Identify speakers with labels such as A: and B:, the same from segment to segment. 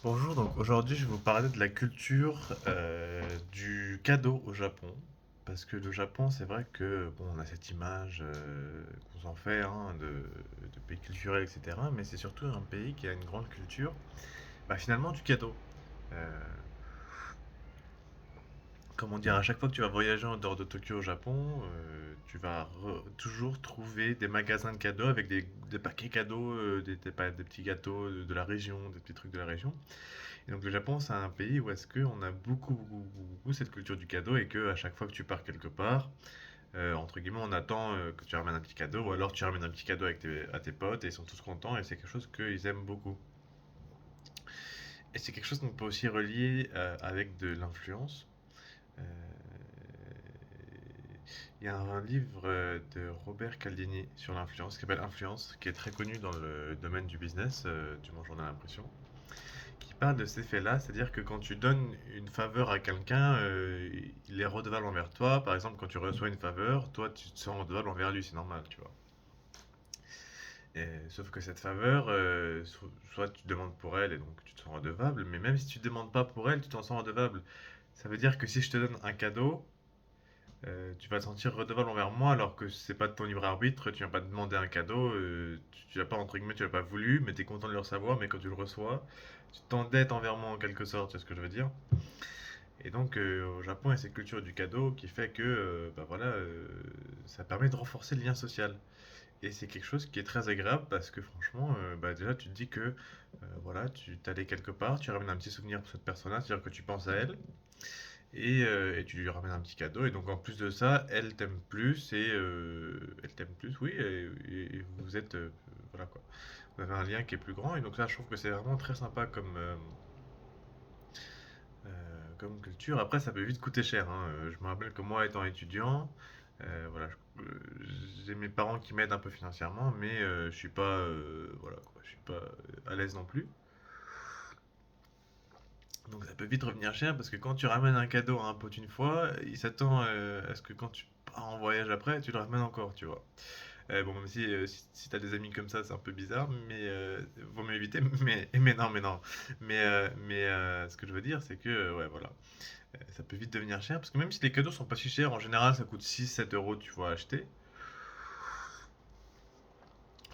A: Bonjour, donc aujourd'hui je vais vous parler de la culture du cadeau au Japon. Parce que le Japon, c'est vrai que bon, on a cette image qu'on s'en fait hein, de pays culturel, etc. Mais c'est surtout un pays qui a une grande culture, bah, finalement du cadeau. Euh, Comment dire, à chaque fois que tu vas voyager en dehors de Tokyo au Japon, tu vas toujours trouver des magasins de cadeaux avec des paquets cadeaux, des petits gâteaux de la région, des petits trucs de la région. Et donc le Japon, c'est un pays où est-ce qu'on a beaucoup cette culture du cadeau et que à chaque fois que tu pars quelque part, entre guillemets, on attend que tu ramènes un petit cadeau ou alors tu ramènes un petit cadeau à tes potes et ils sont tous contents et c'est quelque chose qu'ils aiment beaucoup. Et c'est quelque chose qu'on peut aussi relier avec de l'influence. Euh, Il y a un livre de Robert Cialdini sur l'influence qui s'appelle Influence, qui est très connu dans le domaine du business, du moins j'en ai l'impression, qui parle de cet effet-là, c'est-à-dire que quand tu donnes une faveur à quelqu'un, il est redevable envers toi. Par exemple, quand tu reçois une faveur, toi tu te sens redevable envers lui, c'est normal, tu vois. Sauf que cette faveur, soit tu demandes pour elle et donc tu te sens redevable, mais même si tu ne demandes pas pour elle, tu t'en sens redevable. Ça veut dire que si je te donne un cadeau, tu vas te sentir redevable envers moi alors que c'est pas de ton libre arbitre, tu viens pas demander un cadeau, tu l'as pas entre guillemets, tu l'as pas voulu, mais tu es content de le recevoir, mais quand tu le reçois, tu t'endettes envers moi en quelque sorte, c'est ce que je veux dire. Et donc au Japon, il y a cette culture du cadeau qui fait que bah voilà, ça permet de renforcer le lien social. Et c'est quelque chose qui est très agréable parce que franchement, bah déjà tu te dis que voilà, tu t'allais quelque part, tu ramènes un petit souvenir pour cette personne-là, c'est-à-dire que tu penses à elle, et tu lui ramènes un petit cadeau. Et donc en plus de ça, elle t'aime plus elle t'aime plus, oui, et vous êtes voilà quoi. Vous avez un lien qui est plus grand. Et donc là, je trouve que c'est vraiment très sympa comme culture. Après, ça peut vite coûter cher, hein. Je me rappelle que moi, étant étudiant, voilà, j'ai mes parents qui m'aident un peu financièrement, mais je suis pas, voilà, quoi, je suis pas à l'aise non plus. Donc ça peut vite revenir cher parce que quand tu ramènes un cadeau à un pote une fois, il s'attend à ce que quand tu pars en voyage après, tu le ramènes encore, tu vois. Bon, même si t'as des amis comme ça, c'est un peu bizarre, mais vaut mieux éviter. Mais non, mais non. Mais ce que je veux dire, c'est que, ouais, voilà. Ça peut vite devenir cher parce que même si les cadeaux sont pas si chers, en général, ça coûte 6 7 euros, tu vois, à acheter.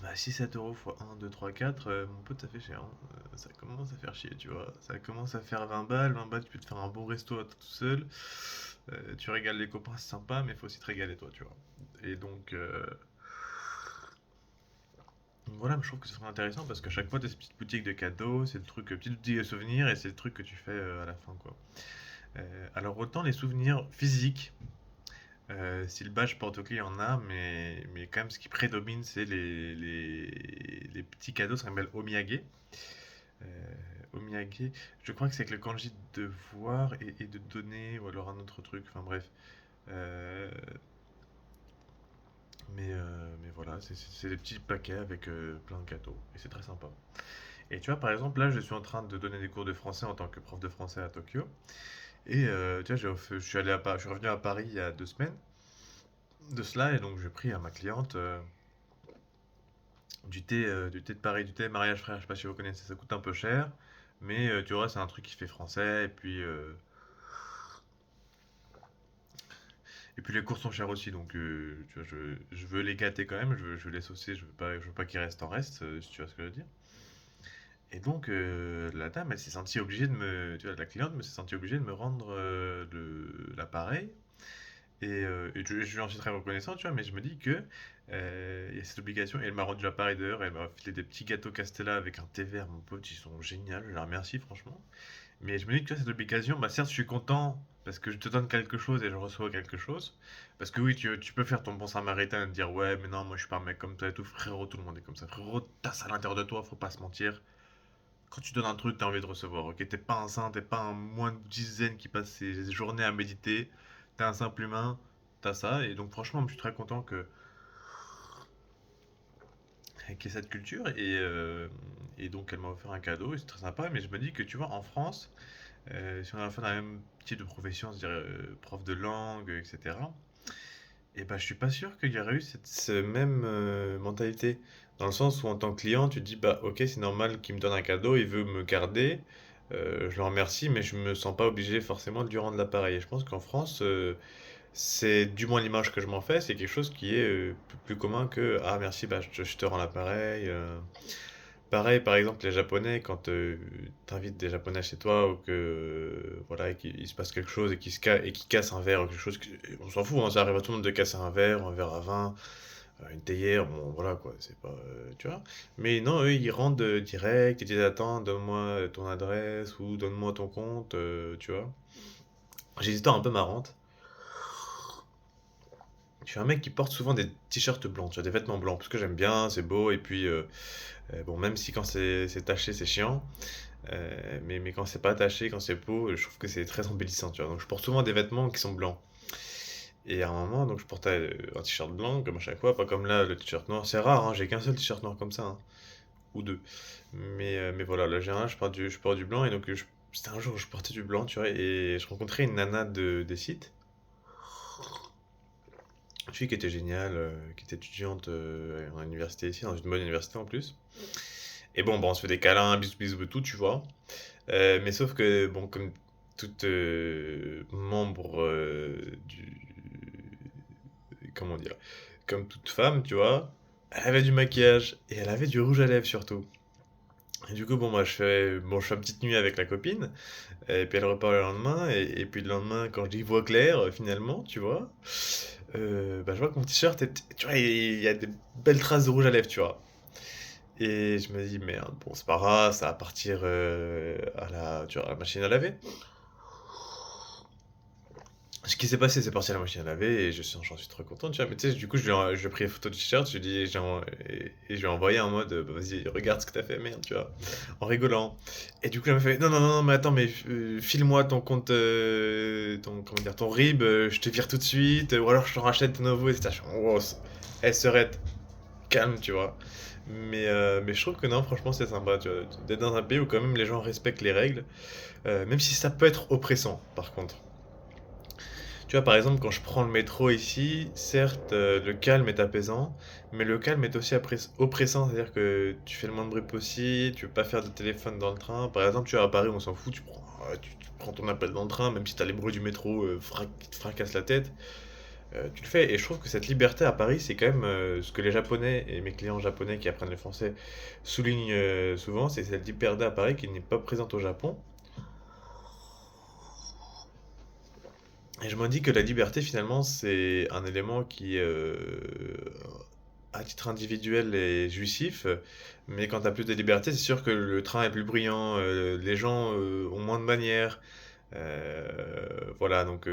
A: Bah, 6 7 euros fois 1 2 3 4 mon pote, ça fait cher, hein. Ça commence à faire chier, tu vois. Ça commence à faire 20 balles. 20 balles, tu peux te faire un bon resto à toi tout seul. Tu régales les copains, c'est sympa, mais il faut aussi te régaler toi, tu vois. Et donc voilà, je trouve que c'est vraiment intéressant parce qu'à chaque fois, t'as ces petites boutiques de cadeaux, c'est le truc, petite boutique de souvenirs et c'est le truc que tu fais à la fin, quoi. Alors autant les souvenirs physiques, si le badge porte-clés, il y en a, mais quand même ce qui prédomine, c'est les petits cadeaux, ça s'appelle omiyage. Omiyage, je crois que c'est avec le kanji de voir et de donner, ou alors un autre truc, enfin bref. Euh, mais voilà, c'est des petits paquets avec plein de cadeaux, et c'est très sympa. Et tu vois, par exemple, là, je suis en train de donner des cours de français en tant que prof de français à Tokyo. Et tu vois, je suis je suis revenu à Paris il y a 2 semaines de cela, et donc j'ai pris à ma cliente du thé de Paris, du thé mariage frère. Je sais pas si vous connaissez, ça coûte un peu cher, mais tu vois, c'est un truc qui fait français. Et puis les cours sont chers aussi, donc tu vois, je veux les gâter quand même. Je veux les saucer, je veux pas qu'ils restent en reste, si tu vois ce que je veux dire. Et donc, la dame, elle s'est sentie obligée de me, tu vois, la cliente me s'est sentie obligée de me rendre l'appareil. Et je lui en suis très reconnaissant, tu vois, mais je me dis que il y a cette obligation. Et elle m'a rendu l'appareil d'heure, elle m'a filé des petits gâteaux Castella avec un thé vert, mon pote, ils sont géniaux, je la remercie franchement. Mais je me dis que tu vois, cette obligation, bah certes, je suis content parce que je te donne quelque chose et je reçois quelque chose. Parce que oui, tu peux faire ton bon samaritain et te dire, ouais, mais non, moi je suis pas un mec comme toi et tout, frérot, tout le monde est comme ça. Frérot, t'as ça à l'intérieur de toi, faut pas se mentir. Quand tu donnes un truc, t'as envie de recevoir, ok? T'es pas un saint, t'es pas un moine dizaine qui passe ses journées à méditer. T'es un simple humain, t'as ça. Et donc, franchement, je suis très content qu'il y ait cette culture. Et donc, elle m'a offert un cadeau et c'est très sympa. Mais je me dis que, tu vois, en France, si on a fait dans la même type de profession, c'est-à-dire prof de langue, etc., et ben, je suis pas sûr qu'il y aurait eu cette même mentalité. Dans le sens où, en tant que client, tu te dis, bah, ok, c'est normal qu'il me donne un cadeau, il veut me garder. je le remercie, mais je me sens pas obligé forcément de lui rendre l'appareil. Et je pense qu'en France, c'est du moins l'image que je m'en fais, c'est quelque chose qui est plus commun que ah merci, bah, je te rends l'appareil. Pareil, par exemple, les Japonais, quand tu invites des Japonais chez toi ou que voilà, et qu'il se passe quelque chose et qu'ils cassent un verre ou quelque chose, on s'en fout, hein, ça arrive à tout le monde de casser un verre à vin, une théière, bon voilà quoi, c'est pas, tu vois. Mais non, eux, ils rendent direct, ils disent attends, donne-moi ton adresse ou donne-moi ton compte, tu vois. J'ai une histoire un peu marrante. Je suis un mec qui porte souvent des t-shirts blancs, tu vois, des vêtements blancs, parce que j'aime bien, c'est beau, et puis bon, même si quand c'est taché, c'est chiant, mais quand c'est pas taché, quand c'est beau, je trouve que c'est très embellissant, tu vois. Donc je porte souvent des vêtements qui sont blancs. Et à un moment, donc je portais un t-shirt blanc, comme à chaque fois, pas comme là, le t-shirt noir. C'est rare, hein, j'ai qu'un seul t-shirt noir comme ça, hein, ou deux. Mais voilà, là j'ai un, je porte du blanc, et donc c'était un jour où je portais du blanc, tu vois, et je rencontrais une nana des sites, une fille qui était géniale, qui était étudiante en université ici, dans une bonne université en plus. Et bon, on se fait des câlins, bisous, bisous et tout, tu vois. Mais sauf que, bon, comme tout membre comment dire? Comme toute femme, tu vois, elle avait du maquillage et elle avait du rouge à lèvres surtout. Et du coup, bon, moi, je fais une petite nuit avec la copine, et puis elle repart le lendemain, et puis le lendemain, quand je dis voix claire, finalement, tu vois, bah, je vois que mon t-shirt, tu vois, il y a des belles traces de rouge à lèvres, tu vois. Et je me dis, merde, bon, c'est pas grave, ça va partir tu vois, à la machine à laver. Ce qui s'est passé, c'est parti à la machine à laver et j'en suis trop content, tu vois. Mais tu sais, du coup, je lui ai pris une photo du t-shirt, je lui ai dit, et je lui ai envoyé en mode, bah, vas-y, regarde ce que t'as fait, merde, tu vois, en rigolant. Et du coup, elle m'a fait, non, non, non, non, mais attends, mais file-moi ton compte, comment dire, ton RIB, je te vire tout de suite, ou alors je te rachète de nouveau, et etc. Je suis en, wow, elle serait calme, tu vois. Mais je trouve que non, franchement, c'est sympa, tu vois, d'être dans un pays où quand même les gens respectent les règles, même si ça peut être oppressant, par contre. Tu vois, par exemple, quand je prends le métro ici, certes, le calme est apaisant, mais le calme est aussi oppressant, c'est-à-dire que tu fais le moins de bruit possible, tu veux pas faire de téléphone dans le train. Par exemple, tu vois, à Paris, on s'en fout, tu prends ton appel dans le train, même si t'as les bruits du métro qui te fracassent la tête, tu le fais. Et je trouve que cette liberté à Paris, c'est quand même ce que les Japonais et mes clients japonais qui apprennent le français soulignent souvent, c'est cette liberté à Paris qui n'est pas présente au Japon. Et je me dis que la liberté, finalement, c'est un élément qui, à titre individuel, est jouissif. Mais quand tu as plus de liberté, c'est sûr que le train est plus bruyant, les gens ont moins de manières. Voilà, donc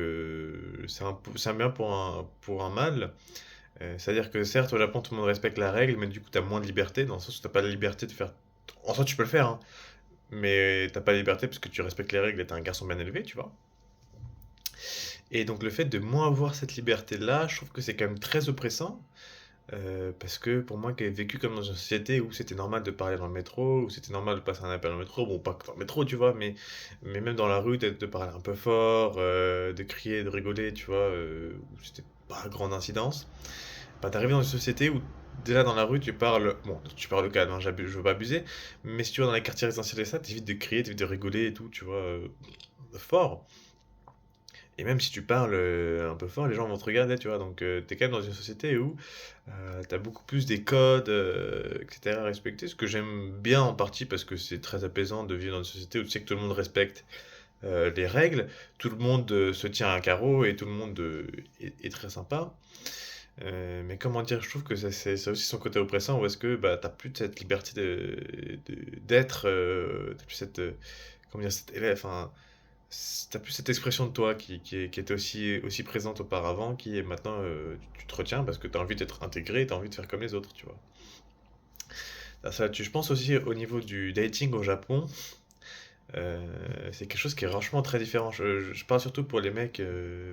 A: c'est un bien pour un mal. C'est-à-dire que certes, au Japon, tout le monde respecte la règle, mais du coup, tu as moins de liberté, dans le sens où tu pas la liberté de faire... En soi, tu peux le faire, hein, mais t'as pas la liberté parce que tu respectes les règles et t'es un garçon bien élevé, tu vois. Et donc le fait de moins avoir cette liberté-là, je trouve que c'est quand même très oppressant, parce que pour moi qui ai vécu comme dans une société où c'était normal de parler dans le métro, où c'était normal de passer un appel dans le métro, bon pas que dans le métro tu vois, mais même dans la rue, de parler un peu fort, de crier, de rigoler, tu vois, où c'était pas à grande incidence, bah t'arrives dans une société où déjà dans la rue tu parles, bon tu parles calme, hein, je veux pas abuser, mais si tu vas dans les quartiers résidentiels et ça, t'évites de crier, t'évites de rigoler et tout, tu vois, fort. Et même si tu parles un peu fort, les gens vont te regarder, tu vois. Donc, t'es quand même dans une société où t'as beaucoup plus des codes, etc. à respecter. Ce que j'aime bien en partie parce que c'est très apaisant de vivre dans une société où tu sais que tout le monde respecte les règles, tout le monde se tient à un carreau et tout le monde est très sympa. Mais comment dire, je trouve que ça a aussi son côté oppressant où est-ce que bah, t'as plus de cette liberté d'être, t'as plus cette, comment dire, cette élève, enfin, t'as plus cette expression de toi qui était aussi présente auparavant, qui est maintenant, tu te retiens parce que tu as envie d'être intégré, tu as envie de faire comme les autres, tu vois. Je pense aussi au niveau du dating au Japon, euh, c'est quelque chose qui est franchement très différent. Je parle surtout pour les mecs,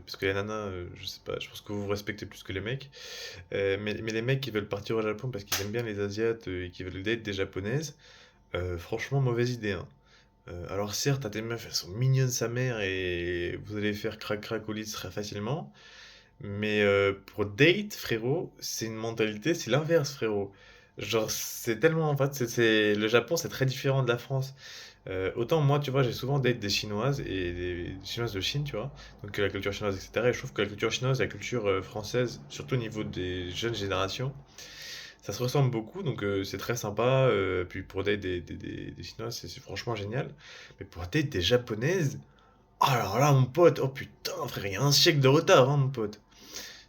A: parce que les nanas, je sais pas, je pense que vous vous respectez plus que les mecs. Mais les mecs qui veulent partir au Japon parce qu'ils aiment bien les Asiates et qui veulent date des Japonaises, franchement, mauvaise idée, hein. Alors certes, t'as des meufs, elles sont mignonnes sa mère et vous allez faire crac-crac au lit très facilement. Mais pour date, frérot, c'est une mentalité, c'est l'inverse, frérot. Genre, c'est tellement, en fait, le Japon, c'est très différent de la France. Autant moi, tu vois, j'ai souvent des Chinoises et des Chinoises de Chine, tu vois, donc la culture chinoise, etc. Et je trouve que la culture chinoise et la culture française, surtout au niveau des jeunes générations, ça se ressemble beaucoup, donc c'est très sympa. Puis pour des Chinoises, c'est franchement génial. Mais pour des Japonaises, oh alors là, mon pote, oh putain, frère, il y a un siècle de retard, hein, mon pote.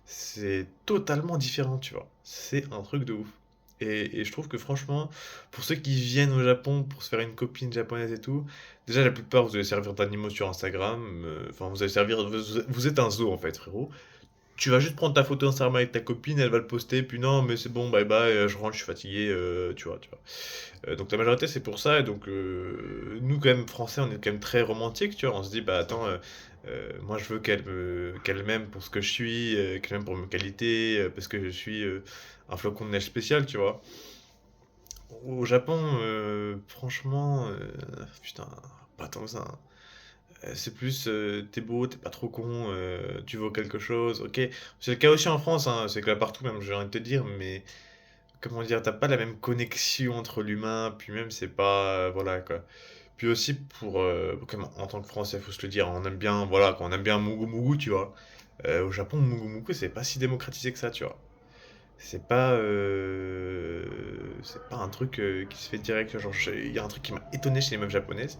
A: C'est totalement différent, tu vois. C'est un truc de ouf. Et je trouve que franchement, pour ceux qui viennent au Japon pour se faire une copine japonaise et tout, déjà la plupart vous allez servir d'animaux sur Instagram. Enfin, vous allez servir. Vous êtes un zoo en fait, frérot. Tu vas juste prendre ta photo Instagram avec ta copine, elle va le poster, puis non, mais c'est bon, bye bye, je rentre, je suis fatigué, tu vois. Donc la majorité c'est pour ça, et donc nous quand même français on est quand même très romantique, tu vois, on se dit bah attends, moi je veux qu'elle m'aime pour ce que je suis, qu'elle m'aime pour mes qualités, parce que je suis un flocon de neige spécial, tu vois. Au Japon, franchement, putain, pas tant que ça, hein. C'est plus, t'es beau, t'es pas trop con, tu vaux quelque chose, ok. C'est le cas aussi en France, hein, c'est le cas partout même, j'ai envie de te dire, mais comment dire, t'as pas la même connexion entre l'humain, puis même c'est pas, voilà quoi. Puis aussi pour, comme en tant que Français, faut se le dire, on aime bien, voilà, quand on aime bien Mugu Mugu, tu vois. Au Japon, Mugu Mugu, c'est pas si démocratisé que ça, tu vois. C'est pas un truc qui se fait direct. Genre, il y a un truc qui m'a étonné chez les meufs japonaises,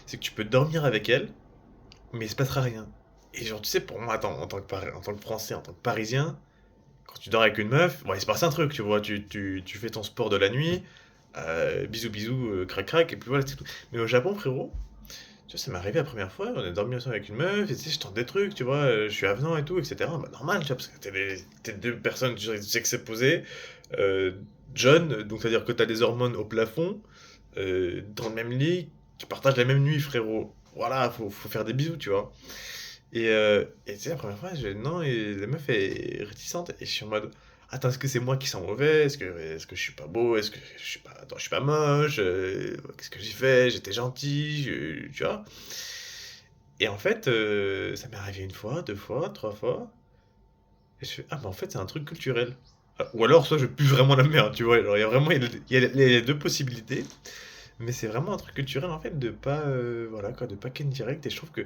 A: c'est que tu peux dormir avec elles, mais il se passera rien. Et genre, tu sais, pour moi, attends, en tant que Français, en tant que Parisien, quand tu dors avec une meuf, bon, il se passe un truc, tu vois, tu fais ton sport de la nuit, bisous bisous, crac crac, et puis voilà, c'est tout. Mais au Japon, frérot, tu vois, ça m'est arrivé la première fois, on est dormi ensemble avec une meuf, et tu sais, je tente des trucs, tu vois, je suis avenant et tout, etc. Bah, normal, tu vois, parce que t'es deux personnes du sexe opposé, euh, jeunes, donc c'est-à-dire que t'as des hormones au plafond, dans le même lit, qui partagent la même nuit, frérot. Voilà, faut faire des bisous, tu vois. Et tu sais, la première fois, non, et la meuf est réticente, et je suis en mode, attends, est-ce que c'est moi qui sens mauvais? Est-ce que je suis pas beau? Est-ce que je suis pas, attends, je suis pas moche? Qu'est-ce que j'ai fait? J'étais gentil, tu vois? Et en fait, ça m'est arrivé une fois, deux fois, trois fois, et je fais, ah, mais en fait, c'est un truc culturel. Ah, ou alors, soit je pue vraiment la merde, tu vois, genre, il y a vraiment, les deux possibilités, mais c'est vraiment un truc culturel, en fait, de pas, voilà, quoi, de pas ken direct, et je trouve que,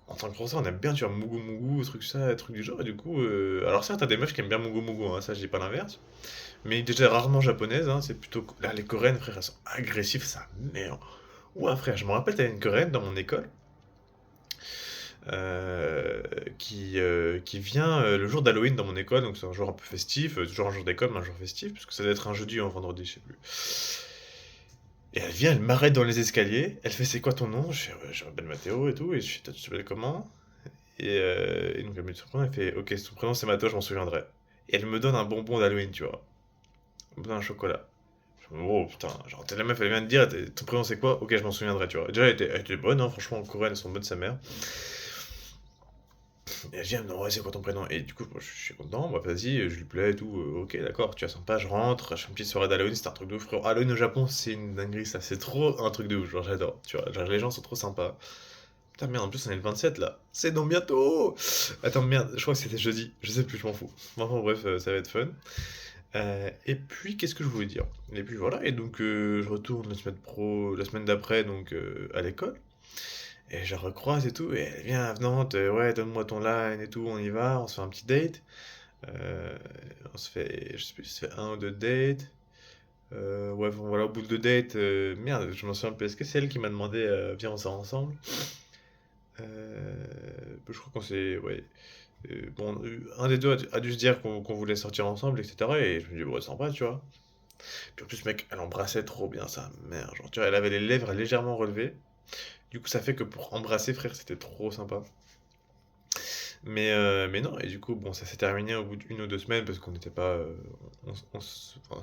A: en tant que Français, on aime bien, tu vois, Mugu Mugu, truc ça, truc du genre, et du coup, alors certes, t'as des meufs qui aiment bien Mugu Mugu, hein, ça, je dis pas l'inverse, mais déjà rarement japonaises, hein, c'est plutôt, là, les coréennes, frère, elles sont agressives, ça merde. Ouah, frère, je me rappelle, t'avais une coréenne dans mon école, euh, qui vient le jour d'Halloween dans mon école, donc c'est un jour un peu festif, toujours un jour d'école, mais un jour festif, puisque ça doit être un jeudi ou un vendredi, je sais plus. Et elle vient, elle m'arrête dans les escaliers, elle fait c'est quoi ton nom? Je m'appelle Mathéo et tout, et je fais toi tu t'appelles comment? Et donc elle me dit son prénom, elle fait ok, son prénom c'est Mathéo, je m'en souviendrai. Et elle me donne un bonbon d'Halloween, tu vois. Elle me donne un chocolat. Je me dis, oh putain, genre la meuf elle vient de dire ton prénom c'est quoi? Ok, je m'en souviendrai, tu vois. Déjà elle était bonne, hein, franchement, en coréenne elles sont bonnes sa mère. Et elle vient, elle me dit ouais, c'est quoi ton prénom? Et du coup, moi, je suis content, bah vas-y, je lui plais et tout, ok, d'accord, tu vois, sympa, je rentre, je fais une petite soirée d'Halloween, c'est un truc de ouf, frérot. Halloween au Japon, c'est une dinguerie, ça, c'est trop un truc de ouf, genre j'adore, tu vois, genre les gens sont trop sympas. Putain, merde, en plus on est le 27 là. C'est dans bientôt! Attends, merde, je crois que c'était jeudi. Je sais plus, je m'en fous. Enfin bref, ça va être fun. Et puis, qu'est-ce que je voulais dire? Et puis voilà, et donc je retourne la semaine d'après, donc à l'école. Et je la recroise et tout, et elle vient avenante, ouais, donne-moi ton line et tout, on y va, on se fait un petit date. Euh, on se fait, je sais plus, on se fait un ou deux dates. Ouais, bon, voilà, au bout de deux dates, merde, je m'en souviens plus. Est-ce que c'est elle qui m'a demandé, viens, on sort ensemble? Je crois qu'on s'est. Ouais. Bon, un des deux a dû se dire qu'on voulait sortir ensemble, etc. Et je me dis, ouais, sympa, tu vois. Puis en plus, mec, elle embrassait trop bien sa mère. Genre, tu vois, elle avait les lèvres légèrement relevées. Du coup, ça fait que pour embrasser, frère, c'était trop sympa. Mais non, et du coup, bon, ça s'est terminé au bout d'une ou deux semaines parce qu'on n'était pas. Enfin,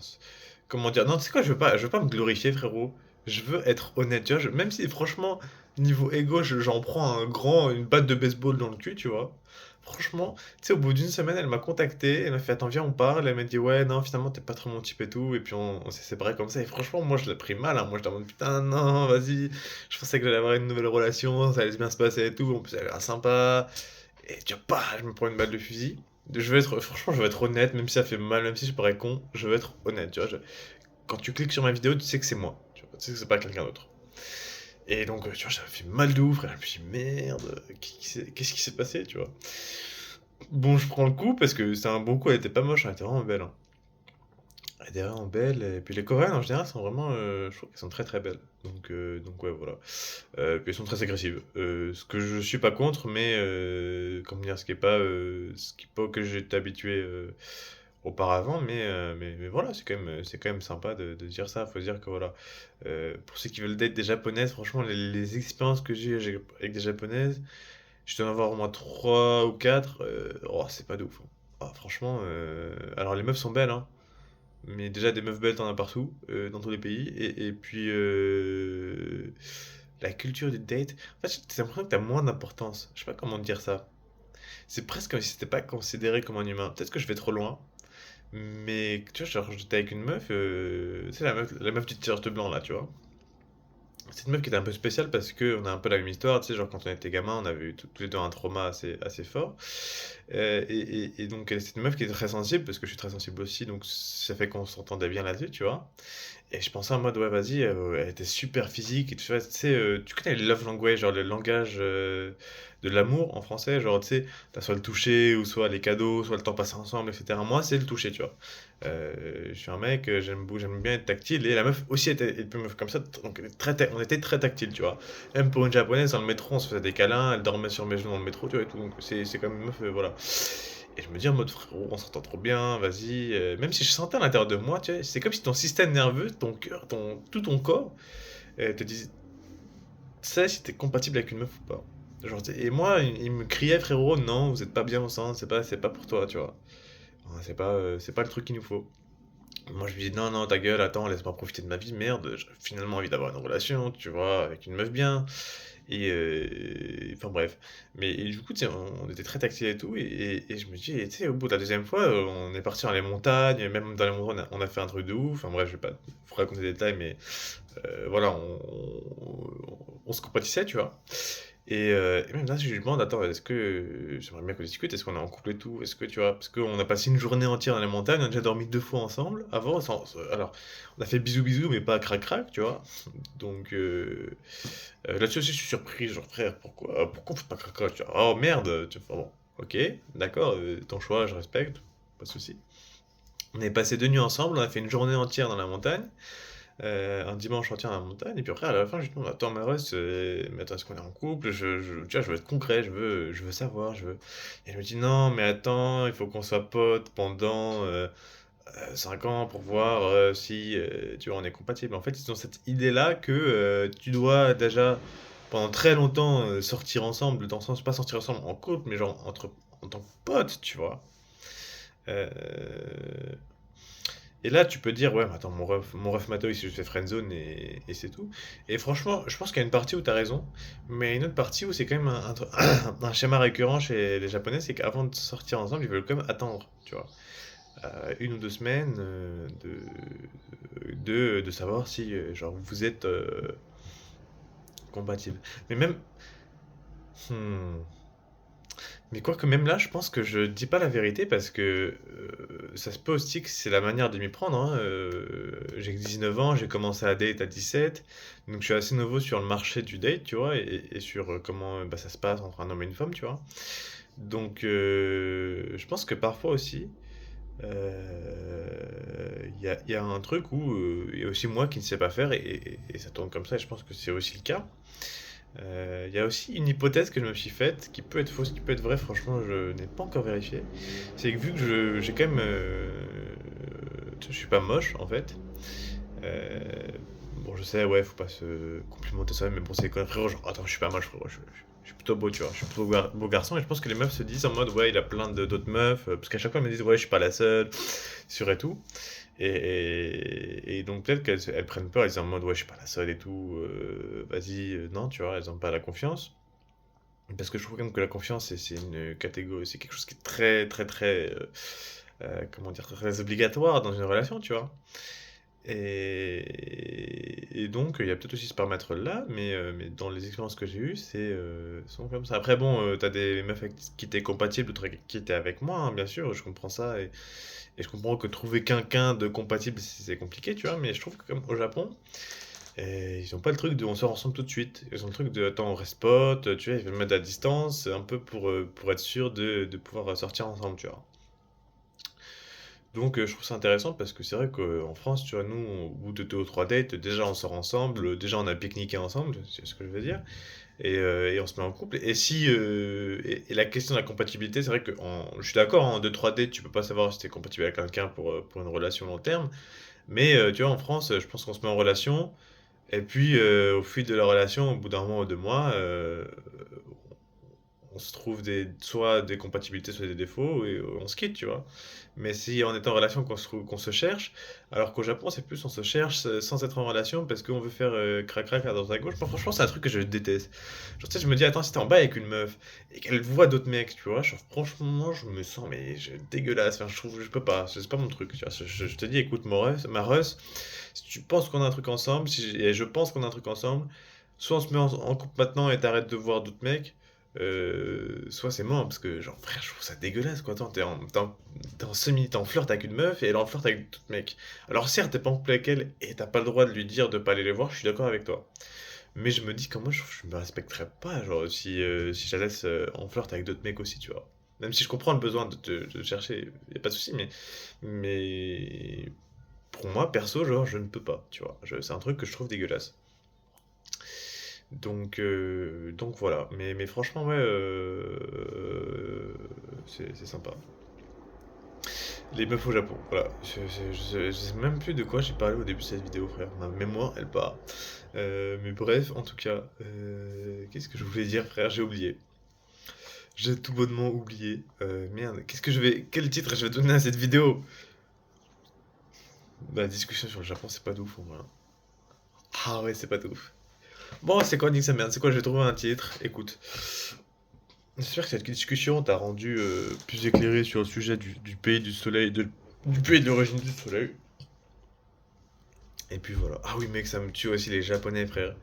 A: comment dire? Non, tu sais quoi, je veux pas me glorifier, frérot. Je veux être honnête, tu vois. Même si, franchement, niveau ego, j'en prends une batte de baseball dans le cul, tu vois. Franchement, tu sais, au bout d'une semaine, elle m'a contacté, elle m'a fait, attends, viens, on parle. Elle m'a dit, ouais, non, finalement, t'es pas trop mon type et tout. Et puis, on s'est séparés comme ça. Et franchement, moi, je l'ai pris mal, hein. Moi, je en mode, putain, non, vas-y. Je pensais que j'allais avoir une nouvelle relation, ça allait bien se passer et tout. En plus, elle a l'air sympa. Et tu vois, pas, je me prends une balle de fusil. franchement, je vais être honnête, même si ça fait mal, même si je parais con, je vais être honnête, tu vois. Quand tu cliques sur ma vidéo, tu sais que c'est moi, tu vois, tu sais que c'est pas quelqu'un d'autre. Et donc, tu vois, ça m'a fait mal de ouf, frère. Je me suis dit, merde, qu'est-ce qui s'est passé, tu vois. Bon, je prends le coup parce que c'était un bon coup, elle était pas moche, elle était vraiment belle, hein. Elle était vraiment belle, et puis les Coréennes en général sont vraiment, je trouve qu'elles sont très très belles. Donc ouais, voilà. Puis elles sont très agressives. Ce que je suis pas contre, mais comment dire, ce qui est pas que j'étais habitué auparavant, mais voilà, c'est quand même sympa de dire ça. Faut se dire que voilà, pour ceux qui veulent date des japonaises, franchement, les expériences que j'ai avec des japonaises, je dois en avoir au moins 3 ou 4. Oh, c'est pas de ouf, hein. Ah, franchement, alors les meufs sont belles, hein, mais déjà des meufs belles, t'en as partout, dans tous les pays. Et puis, la culture du date, en fait, j'ai l'impression que t'as moins d'importance. Je sais pas comment dire ça. C'est presque comme si c'était pas considéré comme un humain. Peut-être que je vais trop loin. Mais tu vois, genre, j'étais avec une meuf, tu sais, la meuf du t-shirt blanc là, tu vois. C'est une meuf qui était un peu spéciale parce qu'on a un peu la même histoire, tu sais, genre quand on était gamin, on avait eu tous les deux un trauma assez fort. Et donc, c'est une meuf qui est très sensible parce que je suis très sensible aussi, donc ça fait qu'on s'entendait bien là-dessus, tu vois. Et je pensais en mode, ouais, vas-y, elle était super physique, et tu vois, tu sais, tu connais le love language, genre le langage de l'amour en français, genre, tu sais, t'as soit le toucher, ou soit les cadeaux, soit le temps passé ensemble, etc. Moi, c'est le toucher, tu vois. Je suis un mec, j'aime bien être tactile, et la meuf aussi était une meuf comme ça, donc on était très tactile, tu vois. Même pour une japonaise, dans le métro, on se faisait des câlins, elle dormait sur mes genoux dans le métro, tu vois, et tout, donc c'est comme une meuf, voilà. Et je me dis en mode frérot, on s'entend trop bien, vas-y. Même si je sentais à l'intérieur de moi, tu vois, c'est comme si ton système nerveux, ton cœur, tout ton corps te disait, sais si t'es compatible avec une meuf ou pas. Genre, et moi, il me criait frérot, non, vous êtes pas bien ensemble, c'est pas pour toi, tu vois. C'est pas le truc qu'il nous faut. Moi, je lui dis, non, non, ta gueule, attends, laisse-moi profiter de ma vie, merde, j'ai finalement envie d'avoir une relation, tu vois, avec une meuf bien. Enfin bref. Mais et du coup, tu sais, on était très tactile et tout, et je me dis, et tu sais, au bout de la deuxième fois, on est parti dans les montagnes, même dans les montagnes, on a fait un truc de ouf. Enfin bref, je vais pas vous raconter des détails, mais voilà, on se compatissait, tu vois. Et même là, je lui demande, attends, est-ce que j'aimerais bien qu'on discute, est-ce qu'on est en couple et tout, est-ce que tu vois, parce qu'on a passé une journée entière dans les montagnes, on a déjà dormi 2 fois ensemble avant, alors, on a fait bisous bisous, mais pas crac crac, tu vois. Donc là-dessus aussi, je suis surpris, genre frère, pourquoi on fait pas crac crac, tu vois. Oh merde, tu vois, bon, ok, d'accord, ton choix, je respecte, pas de souci. On est passé 2 nuits ensemble, on a fait une journée entière dans la montagne. Un dimanche entier dans la montagne, et puis après, à la fin, je lui demande, attends, mais attends, est-ce qu'on est en couple? Tu vois, je veux être concret, je veux savoir, je veux. Et elle me dit, non, mais attends, il faut qu'on soit potes pendant 5 ans pour voir si, tu vois, on est compatible. En fait, ils ont cette idée-là que tu dois déjà, pendant très longtemps, sortir ensemble, dans le sens, pas sortir ensemble en couple, mais genre en tant que potes, tu vois. Euh, et là, tu peux dire, ouais, mais attends, mon ref mato, il s'est juste fait friendzone et c'est tout. Et franchement, je pense qu'il y a une partie où t'as raison, mais il y a une autre partie où c'est quand même un schéma récurrent chez les Japonais, c'est qu'avant de sortir ensemble, ils veulent quand même attendre, tu vois, 1 ou 2 semaines de savoir si, genre, vous êtes compatible. Mais même, hmm, mais quoique même là, je pense que je dis pas la vérité parce que ça se peut aussi que c'est la manière de m'y prendre, hein. J'ai que 19 ans, j'ai commencé à date à 17, donc je suis assez nouveau sur le marché du date, tu vois, et sur comment bah, ça se passe entre un homme et une femme, tu vois. Donc je pense que parfois aussi, il y a un truc où il y a aussi moi qui ne sais pas faire et ça tourne comme ça, et je pense que c'est aussi le cas. Il y a aussi une hypothèse que je me suis faite, qui peut être fausse, qui peut être vraie, franchement, je n'ai pas encore vérifié. C'est que vu que j'ai quand même. Tu sais, je suis pas moche en fait. Euh, bon, je sais, ouais, faut pas se complimenter ça, mais bon, c'est quoi, frérot, genre, attends, je suis pas moche, frérot, je suis plutôt beau, tu vois, je suis plutôt beau garçon, et je pense que les meufs se disent en mode, ouais, il a plein d'autres meufs, parce qu'à chaque fois, elles me disent, ouais, je suis pas la seule, sur et tout. Et donc peut-être qu'elles prennent peur, elles disent en mode ouais je suis pas la seule et tout, vas-y, non tu vois, elles ont pas la confiance. Parce que je trouve quand même que la confiance c'est une catégorie, c'est quelque chose qui est très très très, comment dire, très obligatoire dans une relation, tu vois. Et donc, il y a peut-être aussi ce paramètre-là, mais dans les expériences que j'ai eues, sont comme ça. Après, bon, t'as des meufs qui étaient compatibles, d'autres qui étaient avec moi, hein, bien sûr, je comprends ça. Et je comprends que trouver quelqu'un de compatible, c'est compliqué, tu vois, mais je trouve que comme au Japon, ils ont pas le truc de on sort ensemble tout de suite. Ils ont le truc de attends, on reste potes, tu vois, ils veulent me mettre à distance, un peu pour être sûr de pouvoir sortir ensemble, tu vois. Donc je trouve ça intéressant parce que c'est vrai qu'en France, tu vois, nous, au bout de 2 ou 3 dates, déjà on sort ensemble, déjà on a pique-niqué ensemble, c'est ce que je veux dire, et on se met en couple. Et la question de la compatibilité, c'est vrai que je suis d'accord, en 2 3 dates, tu peux pas savoir si t'es compatible avec quelqu'un pour une relation long terme, mais tu vois, en France, je pense qu'on se met en relation, et puis au fil de la relation, au bout d'un mois ou 2 mois, on se trouve soit des compatibilités, soit des défauts, et on se quitte, tu vois. Mais si on est en relation qu'on se cherche, alors qu'au Japon, c'est plus on se cherche sans être en relation parce qu'on veut faire crac-crac à droite à gauche. Moi, franchement, c'est un truc que je déteste. Genre, tu sais, je me dis, attends, si t'es en bas avec une meuf et qu'elle voit d'autres mecs, tu vois, genre, franchement, je me sens dégueulasse. Enfin, je trouve, je peux pas, c'est pas mon truc, tu vois. Je te dis, écoute, ma Russ, si tu penses qu'on a un truc ensemble, et je pense qu'on a un truc ensemble, soit on se met en couple maintenant et t'arrêtes de voir d'autres mecs, soit c'est mort, parce que, genre, frère, je trouve ça dégueulasse, quoi. Attends, t'es en t'es en flirt avec une meuf et elle est en flirt avec d'autres mecs. Alors, certes, t'es pas en couple avec elle et t'as pas le droit de lui dire de pas aller les voir, je suis d'accord avec toi. Mais je me dis, comment je me respecterais pas, genre, si je la laisse en flirt avec d'autres mecs aussi, tu vois. Même si je comprends le besoin de te chercher, y a pas de souci, mais pour moi, perso, genre, je ne peux pas, tu vois. C'est un truc que je trouve dégueulasse. Donc voilà. Mais franchement, ouais, c'est sympa. Les meufs au Japon, voilà. Je sais même plus de quoi j'ai parlé au début de cette vidéo, frère. Ma mémoire, elle part. Mais bref, en tout cas, qu'est-ce que je voulais dire, frère? J'ai oublié. J'ai tout bonnement oublié. Merde, quel titre je vais donner à cette vidéo? La discussion sur le Japon, c'est pas de ouf, en vrai. Ah ouais, c'est pas de ouf. Bon, c'est quoi, nique sa merde? C'est quoi, je vais trouver un titre. Écoute. J'espère que cette discussion t'a rendu plus éclairé sur le sujet du pays du soleil, du pays de l'origine du soleil. Et puis voilà. Ah oui, mec, ça me tue aussi les Japonais, frère.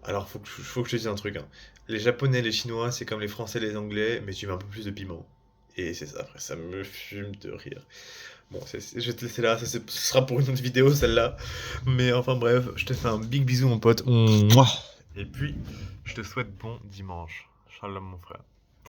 A: Alors, faut que je te dise un truc, hein. Les Japonais, les Chinois, c'est comme les Français, les Anglais, mais tu mets un peu plus de piment. Et c'est ça, frère, ça me fume de rire. Bon, je vais te laisser là, ce sera pour une autre vidéo, celle-là. Mais enfin bref, je te fais un big bisou, mon pote. Mouah. Et puis, je te souhaite bon dimanche. Shalom, mon frère.